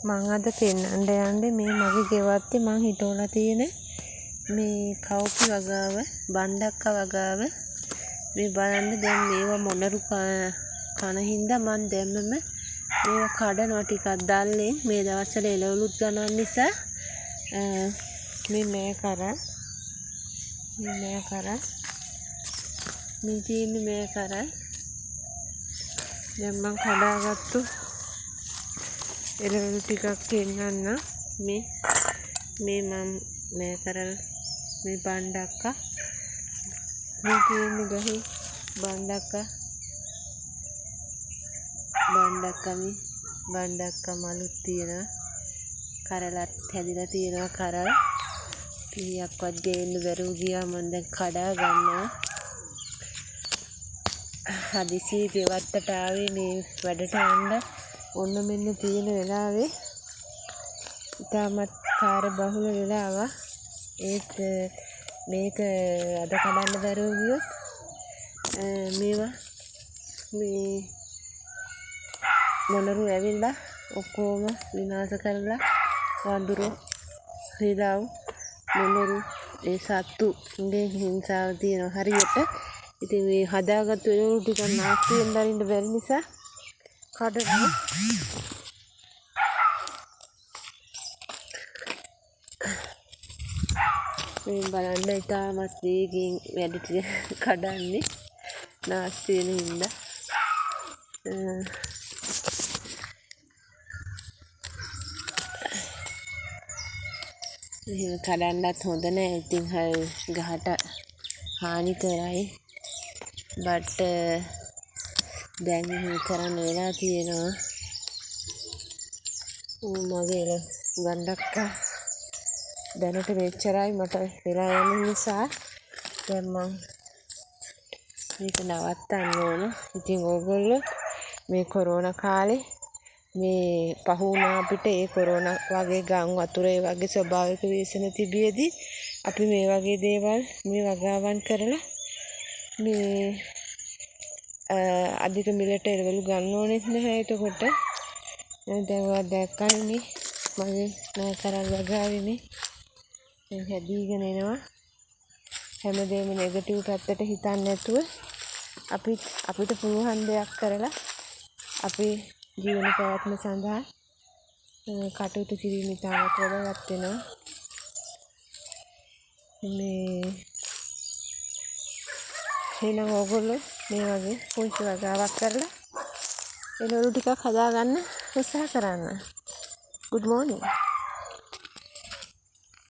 මං අද පෙන්නන්න යන්නේ මේ මගේ ගෙවත්තේ මං හිටවලා තියෙන මේ කවුපි වගාව බණ්ඩක්ක වගාව මේ බලන්න දැන් මේවා මොනරු කන හින්දා මං දැම්මම මේවා කඩනවා ටිකක් දැල්ලෙන් මේ දවස්වල එළවලුත් ගණන් නිසා මේ මේ තියෙන්නේ මේ කරා දැන් මං කඩාගත්තු එළවලු ටිකක් පෙන්නන්න මේ මම මේ කරල් මේ බණ්ඩක්ක මේ තියෙන්නේ ගහේ බණ්ඩක්ක මලුත් තියෙනවා කරලත් හැදිලා තියෙනවා කරල් 100ක්වත් ගේන්න බැරුව ගියා මම දැන් කඩා ගන්නවා හදිසියේ ගෙවත්තට ආවේ මේ වැඩට යන්න ඔන්න මෙන්න තියෙන වෙලාවේ ඉතාමත් කාර්ය බහුල වෙලාවක් ඒත් මේක අද කඩන්න බැරුව ගියොත් මේවා මේ මොනරු ඇවිල්ලා ඔක්කොම විනාශ කරලා වඳුරු රිලව් මොනරු ඒ සත්තුන්ගේ හිංසාව තියෙනවා හරියට ඉතින් මේ හදාගත්තු එළවලු ටික නාස්තියෙන් දරින්න බැරි නිසා කඩනවා මේ බලන්න ඉතාමත් වේගයෙන් වැඩ ටික කඩන්නේ නාස්ති වෙන හින්දා එහෙම කඩන්නත් හොඳ නෑ ඉතින් ගහට හානි කරයි බට් දැන් එහෙම කරන්න වෙලා තියෙනවා මගේ බණ්ඩක්ක දැනට මෙච්චරයි මට වෙලා යන නිසා දැන් මම මේක නවත්තන්න ඕන ඉතින් ඕගොල්ලෝ මේ කොරෝනා කාලේ මේ පහ වුණා අපිට ඒ කොරෝනා වගේ ගම් වතුර ඒ වගේ ස්වභාවික ව්‍යසන තිබියදී අපි මේ වගේ දේවල් මේ වගාවන් කරලා මේ අධික මිලට එළවලු ගන්න ඕනෙත් නැහැ එතකොට දැන් ඔයා දැක්කනේ මගේ නෑ කරල් වගාවේ මේ හැදීගෙන එනවා හැමදේම නෙගටිව් පැත්තට හිතන්නේ නැතුව අපිට පුළුවන් දෙයක් කරලා අපේ ජීවන පැවැත්ම සඳහා කටයුතු කිරීම ඉතාමත් වැදගත් වෙනවා මේ එහෙනම් ඕගොල්ලෝ මේ වගේ පුංචි වගාවක් කරලා එළවලු ටිකක් හදාගන්න උත්සාහ කරන්න good morning